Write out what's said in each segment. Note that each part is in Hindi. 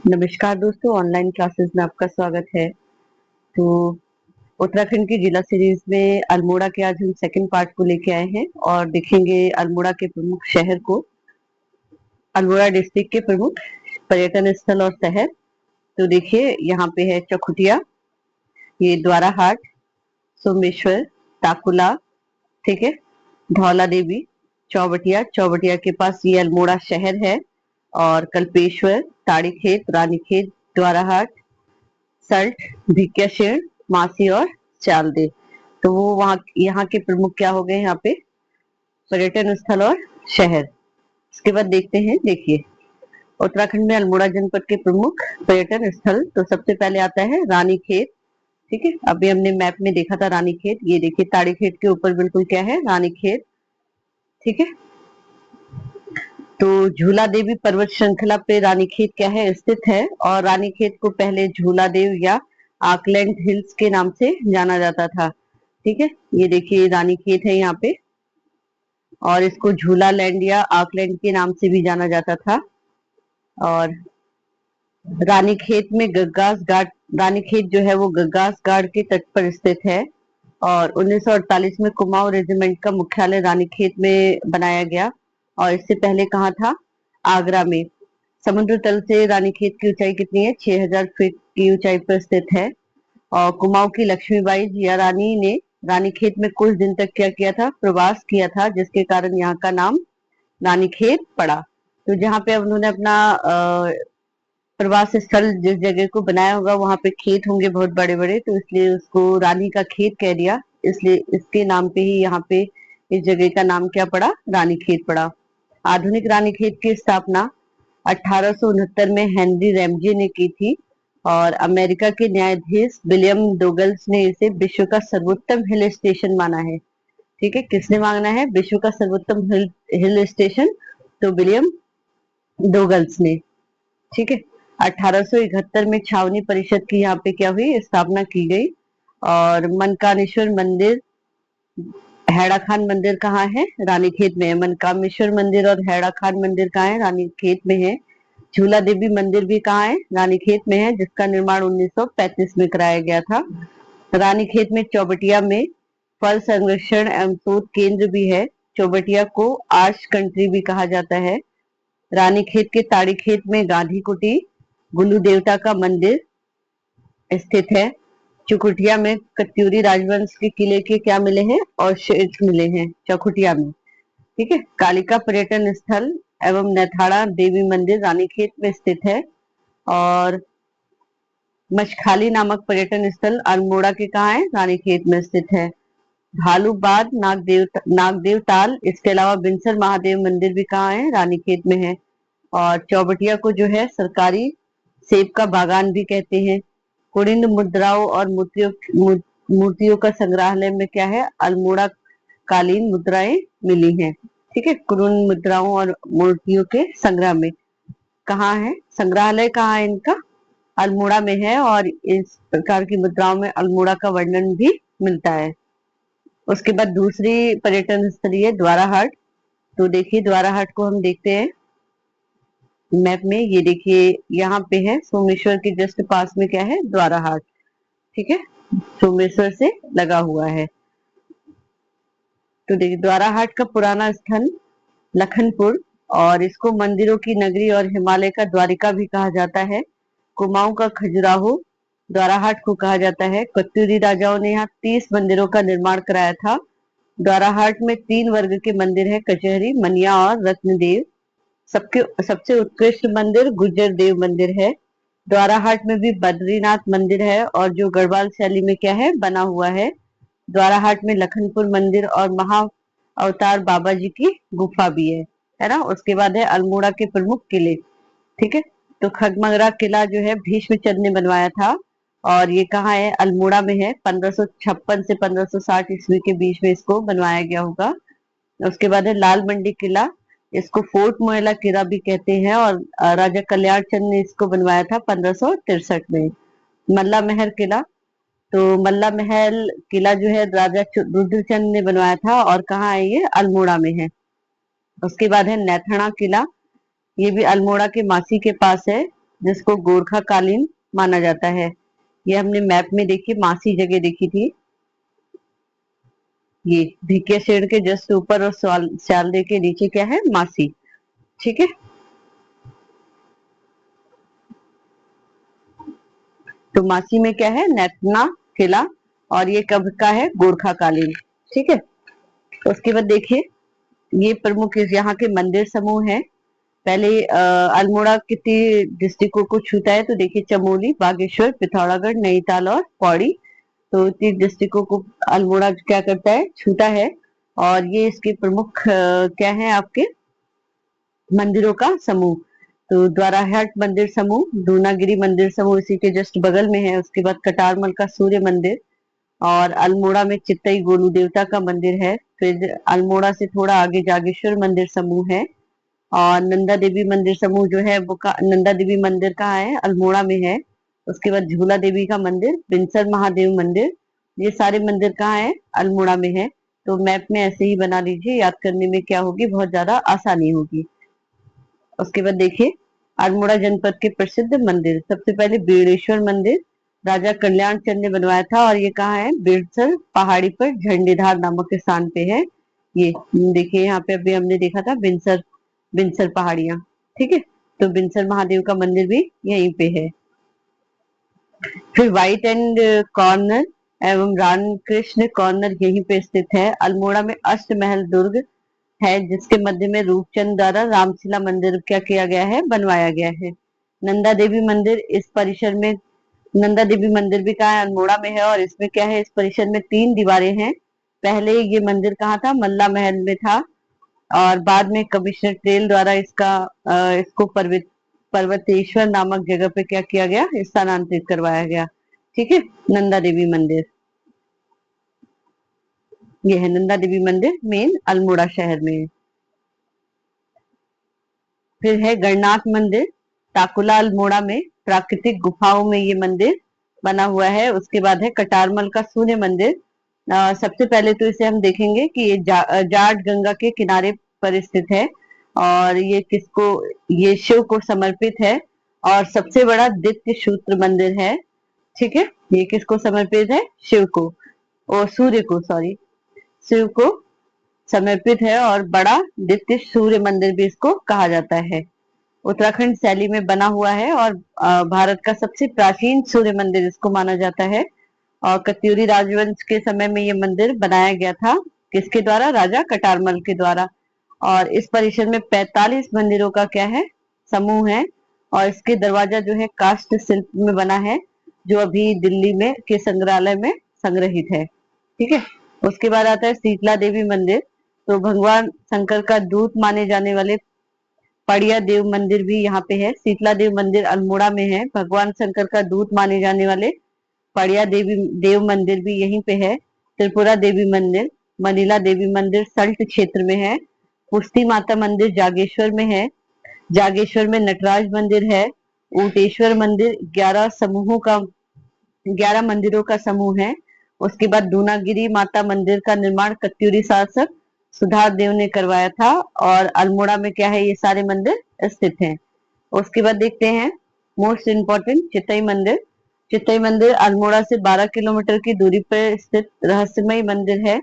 नमस्कार दोस्तों, ऑनलाइन क्लासेस में आपका स्वागत है। तो उत्तराखंड की जिला सीरीज में अल्मोड़ा के आज हम सेकंड पार्ट को लेके आए हैं और देखेंगे अल्मोड़ा के प्रमुख शहर को, अल्मोड़ा डिस्ट्रिक्ट के प्रमुख पर्यटन स्थल और शहर। तो देखिए यहाँ पे है चौखुटिया, ये द्वाराहाट, सोमेश्वर, टाकुला, ठीक है, धौला देवी, चौबटिया, चौबटिया के पास ये अल्मोड़ा शहर है, और कल्पेश्वर, ताड़ीखेत, रानीखेत, द्वाराहाट, सल्ट, भिकियाशेर, मासी और चालदे। तो वो वहाँ यहाँ के प्रमुख क्या हो गए, यहाँ पे पर्यटन स्थल और शहर। इसके बाद देखते हैं, देखिए उत्तराखंड में अल्मोड़ा जनपद के प्रमुख पर्यटन स्थल। तो सबसे पहले आता है रानीखेत, ठीक है, अभी हमने मैप में देखा था रानीखेत। ये देखिए ताड़ीखेत के ऊपर बिल्कुल क्या है, रानीखेत, ठीक है। तो झूला देवी पर्वत श्रृंखला पे रानीखेत क्या है, स्थित है, और रानीखेत को पहले झूला देव या आकलैंड हिल्स के नाम से जाना जाता था, ठीक है। ये देखिए रानीखेत है यहाँ पे, और इसको झूला लैंड या आकलैंड के नाम से भी जाना जाता था। और रानीखेत में गग्गास घाट, रानीखेत जो है वो गग्गास घाट के तट पर स्थित है, और 1948 में कुमाऊं रेजिमेंट का मुख्यालय रानीखेत में बनाया गया। और इससे पहले कहाँ था, आगरा में। समुद्र तल से रानीखेत की ऊंचाई कितनी है, 6000 फीट की ऊंचाई पर स्थित है। और कुमाऊं की लक्ष्मीबाई जिया रानी ने रानीखेत में कुछ दिन तक क्या किया था, प्रवास किया था, जिसके कारण यहाँ का नाम रानीखेत पड़ा। तो जहाँ पे अब उन्होंने अपना प्रवास स्थल जिस जगह को बनाया होगा वहां पे खेत होंगे बहुत बड़े बड़े, तो इसलिए उसको रानी का खेत कह दिया, इसलिए इसके नाम पे ही यहाँ पे इस जगह का नाम क्या पड़ा, रानीखेत पड़ा। आधुनिक रानीखेत की स्थापना 1869 में हेनरी रैमजे ने की थी, और अमेरिका के न्यायाधीश विलियम डोगल्स ने इसे विश्व का सर्वोत्तम हिल स्टेशन माना है, ठीक है। किसने माना है विश्व का सर्वोत्तम हिल स्टेशन, तो विलियम डोगल्स ने, ठीक है। 1871 में छावनी परिषद की यहाँ पे क्या हुई, स्थापना की गई। और मनकामेश्वर मंदिर, हैड़ा खान मंदिर कहाँ है, रानीखेत में है। मनकामेश्वर मंदिर और हैड़ा खान मंदिर कहाँ है, रानीखेत में है। झूला देवी मंदिर भी कहाँ है, रानीखेत में है, जिसका निर्माण 1935 में कराया गया था। रानीखेत में चौबटिया में फल संरक्षण एवं शोध केंद्र भी है। चौबटिया को आर्ष कंट्री भी कहा जाता है। रानीखेत के ताड़ीखेत में गांधी कुटी, गुल्लू देवता का मंदिर स्थित है। चुकुटिया में कत्यूरी राजवंश के किले के क्या मिले हैं, अवशेष मिले हैं चौखुटिया में, ठीक है। कालिका पर्यटन स्थल एवं नैथाड़ा देवी मंदिर रानीखेत में स्थित है। और मछखाली नामक पर्यटन स्थल अल्मोड़ा के कहाँ है, रानीखेत में स्थित है। भालूबाद, नागदेव ताल, इसके अलावा बिनसर महादेव मंदिर भी कहाँ है, रानीखेत में है। और चौबटिया को जो है सरकारी सेब का बागान भी कहते हैं। कुड़िंद मुद्राओं और मूर्तियों का संग्रहालय में क्या है, अल्मोड़ा कालीन मुद्राएं मिली हैं, ठीक है। कुड़िंद मुद्राओं और मूर्तियों के संग्रह में कहाँ है, संग्रहालय कहाँ है इनका, अल्मोड़ा में है, और इस प्रकार की मुद्राओं में अल्मोड़ा का वर्णन भी मिलता है। उसके बाद दूसरी पर्यटन स्थली है द्वाराहाट। तो देखिए द्वाराहाट को हम देखते हैं मैप में, ये देखिए यहाँ पे है, सोमेश्वर के जस्ट पास में क्या है, द्वाराहाट, ठीक है, सोमेश्वर से लगा हुआ है। तो देखिए द्वाराहाट का पुराना स्थान लखनपुर, और इसको मंदिरों की नगरी और हिमालय का द्वारिका भी कहा जाता है। कुमाऊं का खजुराहो द्वाराहाट को कहा जाता है। कत्यूरी राजाओं ने यहाँ 30 मंदिरों का निर्माण कराया था। द्वाराहाट में 3 वर्ग के मंदिर है, कचहरी, मनिया और रत्नदेव। सबके सबसे उत्कृष्ट मंदिर गुर्जर देव मंदिर है। द्वाराहाट में भी बद्रीनाथ मंदिर है, और जो गढ़वाल शैली में क्या है, बना हुआ है। द्वाराहाट में लखनपुर मंदिर और महा अवतार बाबा जी की गुफा भी है ना। उसके बाद है अल्मोड़ा के प्रमुख किले, ठीक है। तो खगमगरा किला जो है भीष्मचंद्र ने बनवाया था, और ये कहाँ है, अल्मोड़ा में है। 1556 से 1560 ईस्वी के बीच में इसको बनवाया गया होगा। उसके बाद है लाल मंडी किला, इसको फोर्ट मोहला किला भी कहते हैं, और राजा कल्याण चंद ने इसको बनवाया था 1563 में। मल्ला महल किला, तो मल्ला महल किला जो है राजा रुद्रचंद ने बनवाया था, और कहाँ है ये, अल्मोड़ा में है। उसके बाद है नैथाणा किला, ये भी अल्मोड़ा के मासी के पास है। जिसको गोरखा कालीन माना जाता है। ये हमने मैप में देखी, मासी जगह देखी थी। ये भिकियाशेड़ के जस्ट ऊपर और स्यालदे के नीचे क्या है, मासी। ठीक है, तो मासी में क्या है, नेतना किला, और ये कब का है, गोरखा कालीन। ठीक है, तो उसके बाद देखिए ये प्रमुख यहाँ के मंदिर समूह है। पहले अल्मोड़ा कितनी डिस्ट्रिक्टों को छूता है, तो देखिए चमोली, बागेश्वर, पिथौरागढ़, नैनीताल और पौड़ी। तो तीन डिस्ट्रिक्टों को अल्मोड़ा क्या करता है, छूता है। और ये इसके प्रमुख क्या है आपके मंदिरों का समूह। तो द्वाराहाट मंदिर समूह, दूनागिरी मंदिर समूह इसी के जस्ट बगल में है। उसके बाद कटारमल का सूर्य मंदिर, और अल्मोड़ा में चित्तई गोलू देवता का मंदिर है। फिर अल्मोड़ा से थोड़ा आगे जागेश्वर मंदिर समूह है। और नंदा देवी मंदिर समूह जो है वो नंदा देवी मंदिर कहाँ है, अल्मोड़ा में है। उसके बाद झूला देवी का मंदिर, बिनसर महादेव मंदिर, ये सारे मंदिर कहाँ है, अल्मोड़ा में है। तो मैप में ऐसे ही बना लीजिए, याद करने में क्या होगी, बहुत ज्यादा आसानी होगी। उसके बाद देखिए अल्मोड़ा जनपद के प्रसिद्ध मंदिर, सबसे पहले बेड़ेश्वर मंदिर राजा कल्याण चंद ने बनवाया था, और ये कहाँ है, बेड़सर पहाड़ी पर झंडेधार नामक स्थान पे है। ये देखिए यहाँ पे अभी हमने देखा था बिनसर, बिनसर पहाड़ियां। ठीक है, तो बिनसर महादेव का मंदिर भी यहीं पे है। फिर व्हाइट एंड कॉर्नर एवं रामकृष्ण कॉर्नर यहीं पे स्थित है। अल्मोड़ा में अष्टमहल दुर्ग है, जिसके मध्य में रूपचंद द्वारा रामशिला मंदिर क्या किया गया है, बनवाया गया है। नंदा देवी मंदिर इस परिसर में, नंदा देवी मंदिर भी कहाँ है, अल्मोड़ा में है। और इसमें क्या है, इस परिसर में 3 दीवारें हैं। पहले ये मंदिर कहाँ था, मल्ला महल में था, और बाद में कमिश्नर ट्रेल द्वारा इसको पर्वतेश्वर नामक जगह पे क्या किया गया, स्थानांतरित करवाया गया। ठीक है, नंदा देवी मंदिर, ये है नंदा देवी मंदिर, मेन अल्मोड़ा शहर में। फिर है गणनाथ मंदिर, टाकुला अल्मोड़ा में प्राकृतिक गुफाओं में ये मंदिर बना हुआ है। उसके बाद है कटारमल का सूर्य मंदिर। सबसे पहले तो इसे हम देखेंगे कि ये जाट गंगा के किनारे पर स्थित है, और ये किसको, ये शिव को समर्पित है, और सबसे बड़ा दित्य सूत्र मंदिर है। ठीक है, ये किसको समर्पित है, शिव को, और सूर्य को, सॉरी, शिव को समर्पित है, और बड़ा दित्य सूर्य मंदिर भी इसको कहा जाता है। उत्तराखंड शैली में बना हुआ है, और भारत का सबसे प्राचीन सूर्य मंदिर इसको माना जाता है। और कत्यूरी राजवंश के समय में ये मंदिर बनाया गया था, किसके द्वारा, राजा कटारमल के द्वारा। और इस परिसर में 45 मंदिरों का क्या है, समूह है। और इसके दरवाजा जो है काष्ठ शिल्प में बना है, जो अभी दिल्ली में के संग्रहालय में संग्रहित है। ठीक है, उसके बाद आता है शीतला देवी मंदिर। तो भगवान शंकर का दूत माने जाने वाले पड़िया देव मंदिर भी यहाँ पे है। शीतला देव मंदिर अल्मोड़ा में है। भगवान शंकर का दूत माने जाने वाले पड़िया देवी देव मंदिर भी यहीं पे है। त्रिपुरा देवी मंदिर, मनीला देवी मंदिर सल्ट क्षेत्र में है। पुष्टि माता मंदिर जागेश्वर में है। जागेश्वर में नटराज मंदिर है। ऊटेश्वर मंदिर 11 मंदिरों का समूह है। उसके बाद दूनागिरी माता मंदिर का निर्माण कत्यूरी शासक सुधार देव ने करवाया था, और अल्मोड़ा में क्या है, ये सारे मंदिर स्थित हैं। उसके बाद देखते हैं मोस्ट इम्पोर्टेंट चितई मंदिर। चितई मंदिर अल्मोड़ा से 12 किलोमीटर की दूरी पर स्थित रहस्यमय मंदिर है,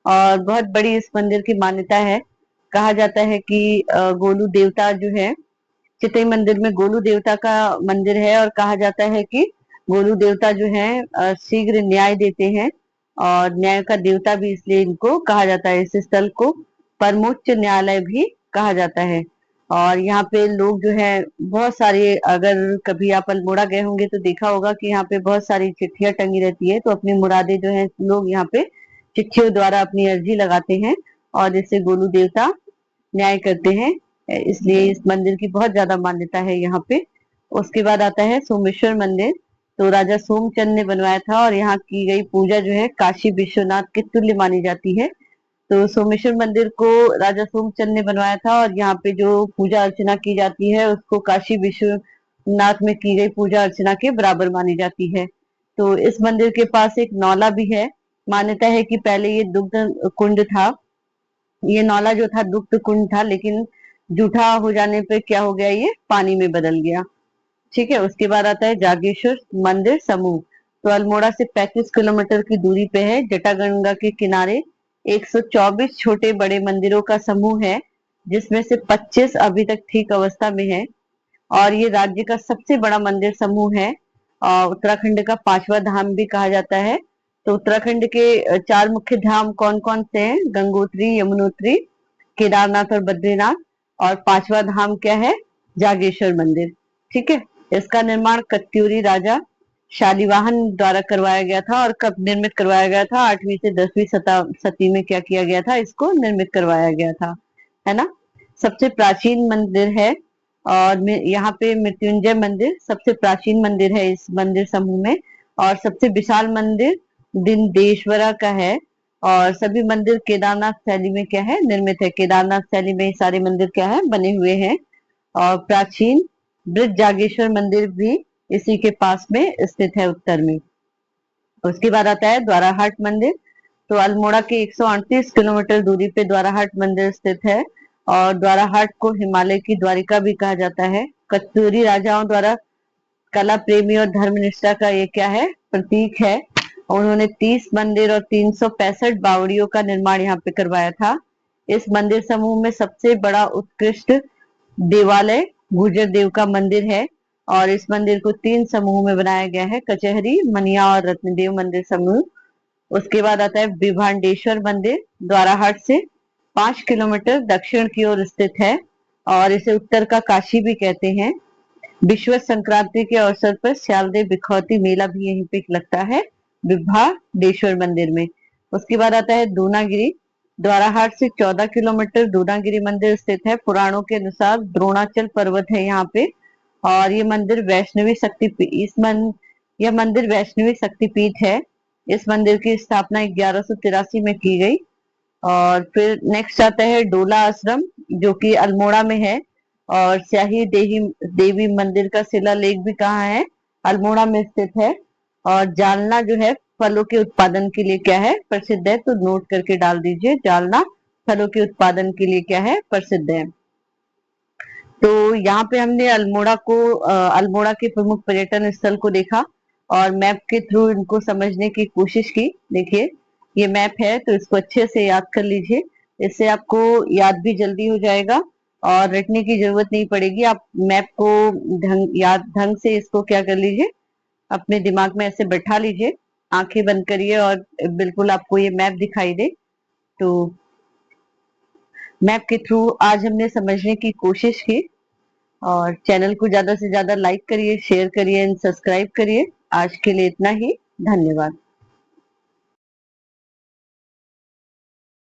और बहुत बड़ी इस मंदिर की मान्यता है। कहा जाता है कि गोलू देवता जो है, चितई मंदिर में गोलू देवता का मंदिर है, और कहा जाता है कि गोलू देवता जो है शीघ्र न्याय देते हैं, और न्याय का देवता भी इसलिए इनको कहा जाता है। इस स्थल को परमोच्च न्यायालय भी कहा जाता है। और यहाँ पे लोग जो है बहुत सारे, अगर कभी आप अल्मोड़ा गए होंगे तो देखा होगा कि यहाँ पे बहुत सारी चिट्ठियां टंगी रहती है। तो अपनी मुरादें जो है लोग यहाँ पे चिट्ठियों द्वारा अपनी अर्जी लगाते हैं, और जिससे गोलू देवता न्याय करते हैं। इसलिए इस मंदिर की बहुत ज्यादा मान्यता है यहाँ पे। उसके बाद आता है सोमेश्वर मंदिर। तो राजा सोमचंद ने बनवाया था, और यहाँ की गई पूजा जो है काशी विश्वनाथ के तुल्य मानी जाती है। तो सोमेश्वर मंदिर को राजा सोमचंद ने बनवाया था, और यहाँ पे जो पूजा अर्चना की जाती है उसको काशी विश्वनाथ में की गई पूजा अर्चना के बराबर मानी जाती है। तो इस मंदिर के पास एक नौला भी है। मान्यता है कि पहले ये दुग्ध कुंड था। ये नौला जो था दुग्ध कुंड था, लेकिन जूठा हो जाने पे क्या हो गया, ये पानी में बदल गया। ठीक है। उसके बाद आता है जागेश्वर मंदिर समूह। तो अल्मोड़ा से 35 किलोमीटर की दूरी पे है, जटागंगा के किनारे 124 छोटे बड़े मंदिरों का समूह है, जिसमें से 25 अभी तक ठीक अवस्था में है। और ये राज्य का सबसे बड़ा मंदिर समूह है, और उत्तराखंड का पांचवा धाम भी कहा जाता है। तो उत्तराखंड के चार मुख्य धाम कौन कौन से हैं? गंगोत्री, यमुनोत्री, केदारनाथ और बद्रीनाथ। और पांचवा धाम क्या है? जागेश्वर मंदिर। ठीक है। इसका निर्माण कत्यूरी राजा शालिवाहन द्वारा करवाया गया था। और कब निर्मित करवाया गया था? 8वीं से 10वीं शताब्दी में क्या किया गया था? इसको निर्मित करवाया गया था, है ना। सबसे प्राचीन मंदिर है। और यहाँ पे मृत्युंजय मंदिर सबसे प्राचीन मंदिर है इस मंदिर समूह में। और सबसे विशाल मंदिर दिनदेश्वरा का है। और सभी मंदिर केदारनाथ शैली में क्या है? निर्मित है। केदारनाथ शैली में ये सारे मंदिर क्या है? बने हुए हैं। और प्राचीन बृज जागेश्वर मंदिर भी इसी के पास में स्थित है, उत्तर में। उसके बाद आता है द्वाराहाट मंदिर। तो अल्मोड़ा के 138 किलोमीटर दूरी पे द्वाराहाट मंदिर स्थित है। और द्वाराहाट को हिमालय की द्वारिका भी कहा जाता है। कत्यूरी राजाओं द्वारा कला प्रेमी और धर्मनिष्ठा का ये क्या है? प्रतीक है। उन्होंने 30 मंदिर और 365 बावड़ियों का निर्माण यहाँ पे करवाया था। इस मंदिर समूह में सबसे बड़ा उत्कृष्ट देवालय गुर्जर देव का मंदिर है। और इस मंदिर को 3 समूह में बनाया गया है, कचहरी, मनिया और रत्नदेव मंदिर समूह। उसके बाद आता है विभांडेश्वर मंदिर, द्वाराहाट से 5 किलोमीटर दक्षिण की ओर स्थित है। और इसे उत्तर का काशी भी कहते हैं। विश्व संक्रांति के अवसर पर श्यालदेव बिखौती मेला भी यहीं पे लगता है, विभाडेश्वर मंदिर में। उसके बाद आता है दूनागिरी। द्वाराहाट से 14 किलोमीटर दूनागिरी मंदिर स्थित है। पुराणों के अनुसार द्रोणाचल पर्वत है यहाँ पे। और ये मंदिर वैष्णवी यह मंदिर वैष्णवी शक्तिपीठ है। इस मंदिर की स्थापना 1183 में की गई। और फिर नेक्स्ट आता है डोला आश्रम, जो कि अल्मोड़ा में है। और स्याही देवी मंदिर का शिलालेख भी कहाँ है? अल्मोड़ा में स्थित है। और जालना जो है फलों के उत्पादन के लिए क्या है? प्रसिद्ध है। तो नोट करके डाल दीजिए, जालना फलों के उत्पादन के लिए क्या है? प्रसिद्ध है। तो यहाँ पे हमने अल्मोड़ा के प्रमुख पर्यटन स्थल को देखा और मैप के थ्रू इनको समझने की कोशिश की। देखिए, ये मैप है, तो इसको अच्छे से याद कर लीजिए। इससे आपको याद भी जल्दी हो जाएगा और रटने की जरूरत नहीं पड़ेगी। आप मैप को ढंग से इसको क्या कर लीजिए, अपने दिमाग में ऐसे बैठा लीजिए। आंखें बंद करिए और बिल्कुल आपको ये मैप दिखाई दे। तो मैप के थ्रू आज हमने समझने की कोशिश की। और चैनल को ज्यादा से ज्यादा लाइक करिए, शेयर करिए एंड सब्सक्राइब करिए। आज के लिए इतना ही। धन्यवाद।